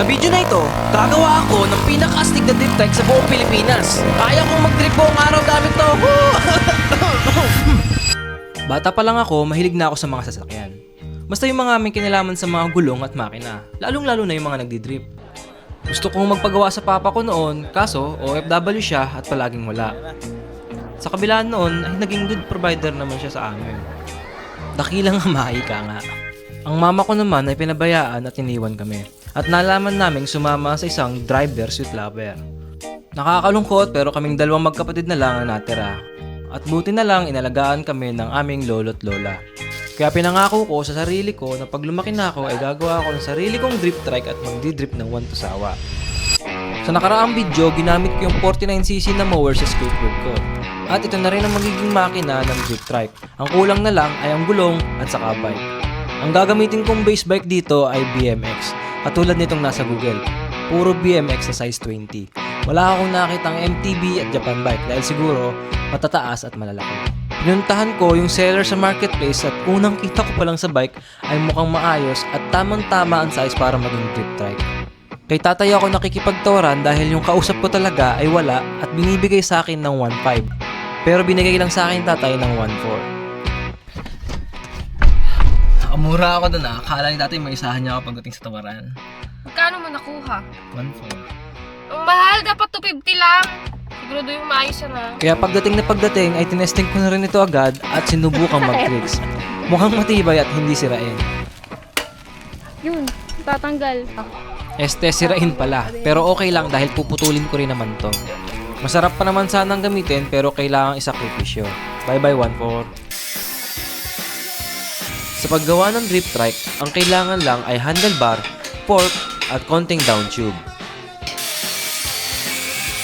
Sa video na ito, gagawa ako ng pinaka-astig na drift trike sa buong Pilipinas. Kaya kong mag-drift buong araw gamit to. Bata pa lang ako, mahilig na ako sa mga sasakyan. Basta yung mga may kinalaman sa mga gulong at makina, lalong-lalo na yung mga nagdi-drift. Gusto kong magpagawa sa papa ko noon, kaso OFW siya at palaging wala. Sa kabila noon ay naging good provider naman siya sa amin. Dakilang amahay ka nga. Ang mama ko naman ay pinabayaan at iniwan kami. At nalaman naming sumama sa isang driver sweet lover. Nakakalungkot pero kaming dalawang magkapatid na lang ang natira. At buti na lang inalagaan kami ng aming lolo't lola. Kaya pinangako ko sa sarili ko na pag lumaki na ako ay gagawa ako ng sarili kong drift trike at magdi-drift ng Wantusawa. Sa nakaraang video, ginamit ko yung 49cc na mower sa skateboard ko. At ito na rin ang magiging makina ng drift trike. Ang kulang na lang ay ang gulong at saka bike. Ang gagamitin kong base bike dito ay BMX, katulad nitong nasa Google. Puro BMX sa size 20. Wala akong nakitang MTB at Japan bike dahil siguro matataas at malalaki. Pinuntahan ko yung seller sa marketplace at unang kita ko pa lang sa bike ay mukhang maayos at tamang-tama ang size para maging drift trike. Kay tatay ako nakikipagtawaran dahil yung kausap ko talaga ay wala at binibigay sa akin ng 1.5. Pero binigay lang sa akin tatay ng 1.4. Nakamura ako doon akala ni tatay may isahan niya ako pagdating sa tawaran. Magkano mo nakuha? 1.4. Ang mahal, dapat 250 lang. Siguro yung maayos na. Kaya pagdating ay tinesting ko na rin ito agad at sinubukang mag-tricks. Mukhang matibay at hindi sirain. Yun, tatanggal. Sirain pala, pero okay lang dahil puputulin ko rin naman to. Masarap pa naman sanang gamitin pero kailangang isakripisyo. Bye-bye 1.4. Sa paggawa ng drift trike, ang kailangan lang ay handlebar, fork, at konting down tube.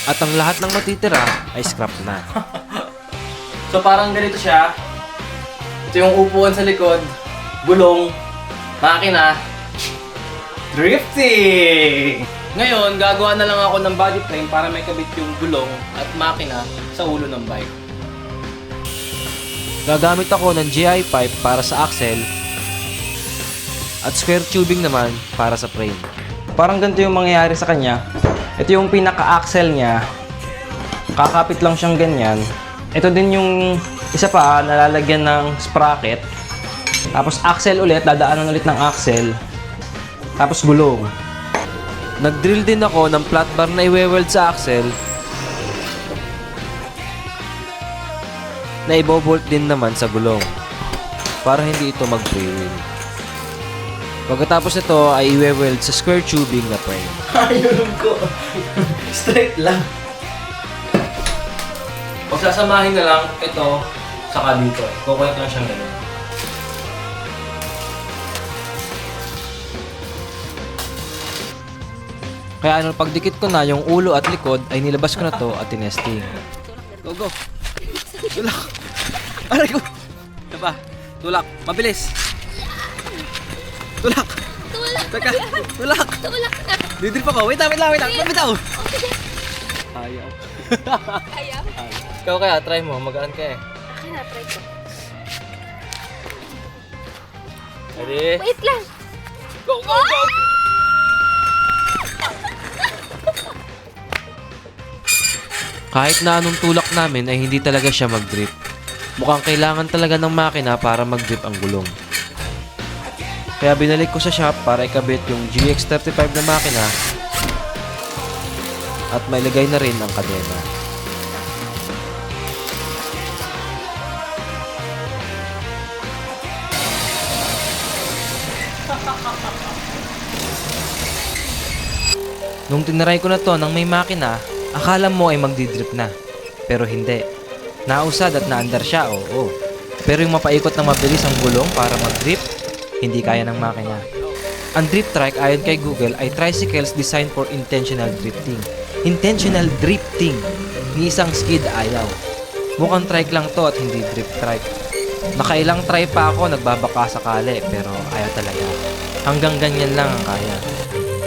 At ang lahat ng matitira ay scrap na. So parang ganito siya. Ito yung upuan sa likod, gulong, makina, drifting! Ngayon, gagawa na lang ako ng body frame para may kabit yung gulong at makina sa ulo ng bike. Gagamit ako ng GI pipe para sa axle at square tubing naman para sa frame. Parang ganito yung mangyayari sa kanya. Ito yung pinaka-axle niya. Kakapit lang siyang ganyan. Ito din yung isa pa nalalagyan ng sprocket. Tapos axle ulit, dadaanan ulit ng axle. Tapos gulong. Nag-drill din ako ng flat bar na i-weld sa axle. Na ibobolt din naman sa gulong. Para hindi ito mag-freewheel. Pagkatapos ito ay i-weld sa square tubing na frame. Ayun ko. Straight lang. Pagsasamahin na lang ito saka dito. Kukulit lang siyang ganun. Kaya ano, pagdikit ko na yung ulo at likod ay nilabas ko na to at tinesting. Go, go. Tulak. Aray ko. Ito pa. Tulak. Mabilis. Tulak! Teka! Tulak! Didrip ako! Wait lang! Mabitaw! Ayaw. Ayaw? Ikaw kaya, try mo. Magaan ka eh. Akin na, try ko. Ready? Wait lang! Go! Go! Go! Kahit na anong tulak namin ay hindi talaga siya mag-drip. Mukhang kailangan talaga ng makina para mag-drip ang gulong. Kaya binalik ko sa shop para ikabit yung GX35 na makina at mailagay na rin ang kadena. Nung tinaray ko na to ng may makina, akala mo ay magdidrip na. Pero hindi. Nausad at naandar siya, oo. Pero yung mapaikot na mabilis ang gulong para mag-drip, hindi kaya ng makina. Ang drift trike ayon kay Google ay tricycles designed for intentional drifting. Intentional drifting! Ni isang skid ayaw. Mukhang trike lang to at hindi drift trike. Nakailang try pa ako nagbabaka sakali pero ayaw talaga. Hanggang ganyan lang ang kaya.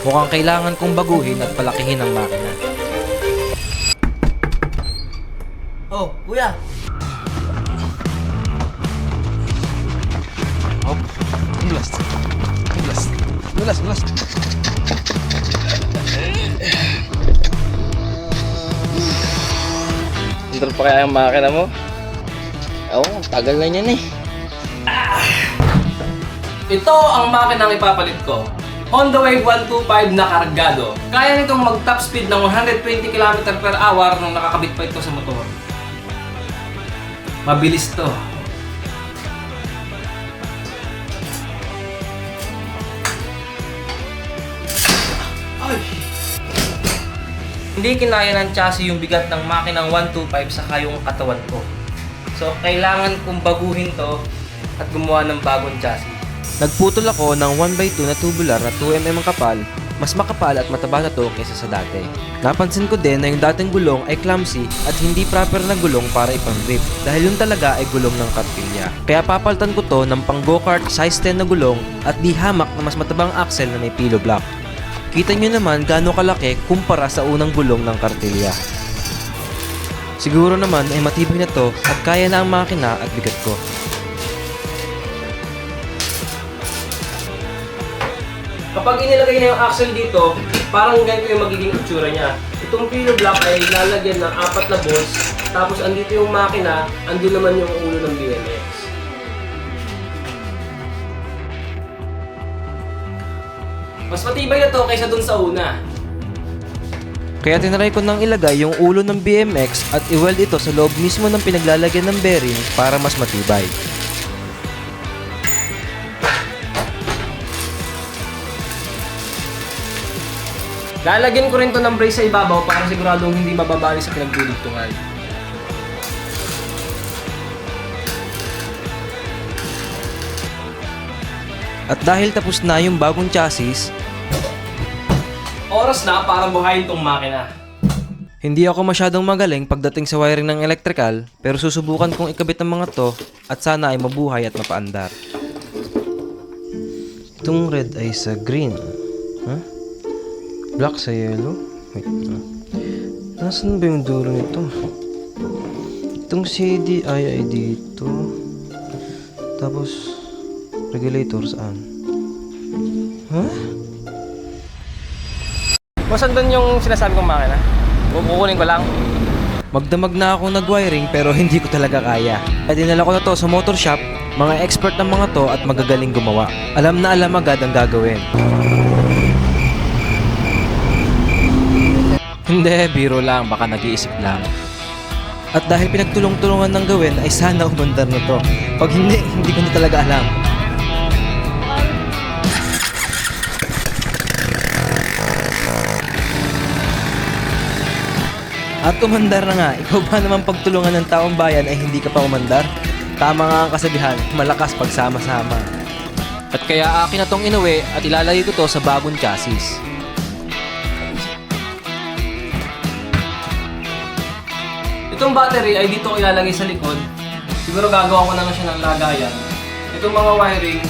Mukhang kailangan kong baguhin at palakihin ang makina. Oh, kuya! Oh, Nulas. Digital pa kaya ang makina mo? Oo, tagal na yan eh. Ito ang makinang ipapalit ko. Honda Wave 125 na kargado. Kaya nitong mag-top speed ng 120 km/h nung nakakabit pa ito sa motor. Mabilis to. Ay! Hindi kinaya ng chassis yung bigat ng makinang 125 saka yung katawan ko. So, kailangan kong baguhin to at gumawa ng bagong chassis. Nagputol ako ng 1x2 na tubular na 2mm ang kapal, mas makapal at mataba na to kaysa sa dati. Napansin ko din na yung dating gulong ay clumsy at hindi proper na gulong para ipang-grip dahil yung talaga ay gulong ng kartilya. Kaya papalitan ko to ng pang go-kart size 10 na gulong at di hamak na mas matabang axle na may pilo block. Kita nyo naman gaano kalaki kumpara sa unang gulong ng kartilya. Siguro naman ay matibay na to at kaya na ang makina at bigat ko. Kapag inilagay na yung axle dito, parang ganito yung magiging itsura niya. Itong pilo block ay lalagyan ng 4 na bolts, tapos andito yung makina, andun naman yung ulo ng BMX. Mas matibay na to kaysa dun sa una. Kaya tinry ko nang ilagay yung ulo ng BMX at i-weld ito sa loob mismo ng pinaglalagyan ng bearing para mas matibay. Lalagyan ko rin to ng brace sa ibabaw para siguradong hindi mababali sa pinagdudugtungan. At dahil tapos na yung bagong chassis, oras na para buhayin tong makina. Hindi ako masyadong magaling pagdating sa wiring ng electrical, pero susubukan kong ikabit ang mga to at sana ay mabuhay at mapaandar. Itong red ay sa green. Huh? Black sa yellow? Wait. Nasaan ba yung dulo nito? Itong CD ay dito. Tapos, regulator saan? Huh? Masan doon yung sinasabi kong makina? Kukunin ko lang. Magdamag na ako nag-wiring pero hindi ko talaga kaya. Kaya dinala ko na to sa motor shop, mga expert ng mga to at magagaling gumawa. Alam na alam agad ang gagawin. Hindi, biro lang, baka nag-iisip lang. At dahil pinagtulong-tulungan ng gawin ay sana umandar na to. Pag hindi, hindi ko na talaga alam. At umandar na nga, ikaw ba naman pagtulungan ng taong bayan ay hindi ka pa umandar? Tama nga ang kasabihan, malakas pagsama-sama. At kaya akin na tong inuwi at ilalagay ko to sa bagong chassis. Itong battery ay dito ko ilalagay sa likod. Siguro gagawa ko na lang siya ng lagayan. Itong mga wiring,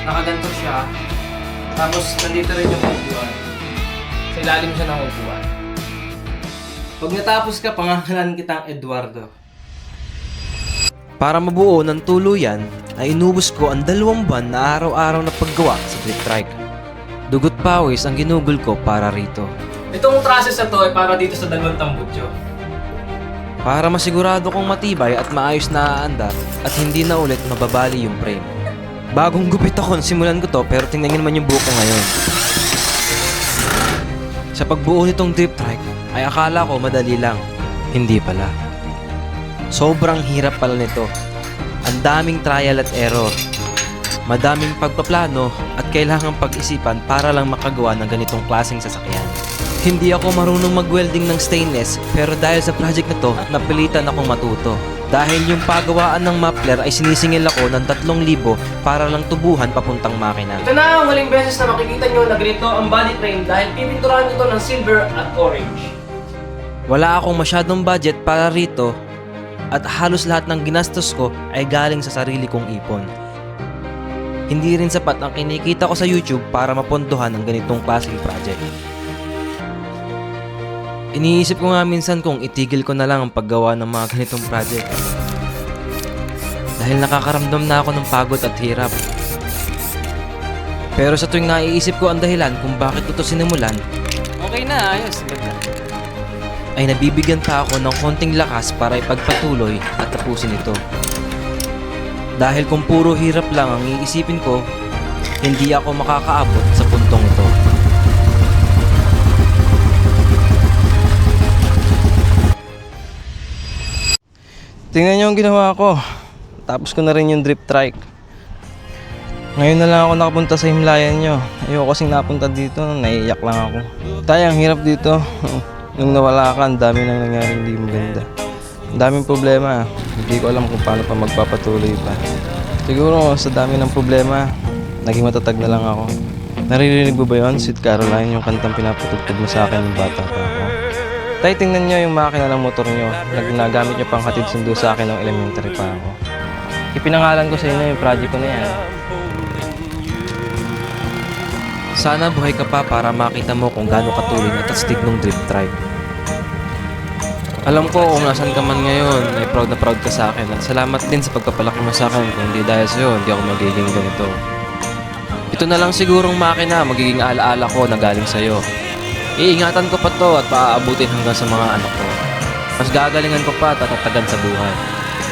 nakaganto siya. Tapos nandito rin yung upuan. Sa ilalim siya ng upuan. Pag natapos ka, pangalan kitang Eduardo. Para mabuo ng tuluyan, ay inubos ko ang 2 buwan na araw-araw na paggawa sa drip trike. Dugot pawis ang ginugol ko para rito. Itong trusses na to ay para dito sa 2 tambutso. Para masigurado kong matibay at maayos na aandar at hindi na ulit mababali yung frame. Bagong gupit ako, simulan ko to pero tingnan nyo naman yung buhok ko ngayon. Sa pagbuo nitong drip trike ay akala ko madali lang. Hindi pala. Sobrang hirap pala nito. Ang daming trial at error. Madaming pagpaplano at kailangang pag-isipan para lang makagawa ng ganitong klaseng sasakyan. Hindi ako marunong mag-welding ng stainless pero dahil sa project na to, napilitan akong matuto. Dahil yung pagawaan ng muffler ay sinisingil ako ng 3,000 para lang tubuhan papuntang makina. Ito na ang huling beses na makikita nyo na ganito ang body frame dahil pipinturahan ito ng silver at orange. Wala akong masyadong budget para rito at halos lahat ng ginastos ko ay galing sa sarili kong ipon. Hindi rin sapat ang kinikita ko sa YouTube para mapondohan ang ganitong klaseng project. Iniisip ko nga minsan kung itigil ko na lang ang paggawa ng mga ganitong project. Dahil nakakaramdam na ako ng pagod at hirap. Pero sa tuwing naiisip ko ang dahilan kung bakit ko ito sinimulan, okay na, ayos, ganda. ay nabibigyan pa ako ng konting lakas para ipagpatuloy at tapusin ito. Dahil kung puro hirap lang ang iisipin ko, hindi ako makakaabot sa puntong ito. Tingnan nyo ang ginawa ko. Tapos ko na rin yung drip trike. Ngayon na lang ako nakapunta sa himlayan nyo. Ayoko kasing napunta dito, naiiyak lang ako. Tay, ang hirap dito. Nung nawala ka, ang dami nang nangyari hindi maganda. Ang daming problema. Hindi ko alam kung paano pa magpapatuloy pa. Siguro sa dami ng problema, naging matatag na lang ako. Naririnig mo ba yun, Sweet Caroline, yung kantang pinapatugtog mo sa akin ng bata pa ako? Tay, tingnan nyo yung makina ng motor nyo. Nagamit nyo pang hatid sundo sa akin ng elementary pa ako. Ipinangalan ko sa inyo yung project ko na yan. Sana buhay ka pa para makita mo kung gaano katuloy at astig ng drip trike. Alam ko kung nasan ka man ngayon, ay proud na proud ka sa akin at salamat din sa pagpapalaki mo sa akin. Kung hindi dahil sa'yo, hindi ako magiging ganito. Ito na lang sigurong makina, magiging alaala ko na galing sa'yo. Iingatan ko pa to at paaabutin hanggang sa mga anak ko. Mas gagalingan ko pa at tatatagan sa buhay.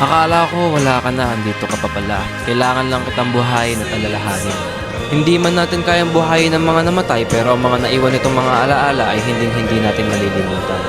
Akala ko wala ka na, andito ka pa pala. Kailangan lang kitang buhayin at alalahanin. Hindi man natin kayang buhayin ng mga namatay pero ang mga naiwan nitong mga alaala ay hindi natin malilimutan.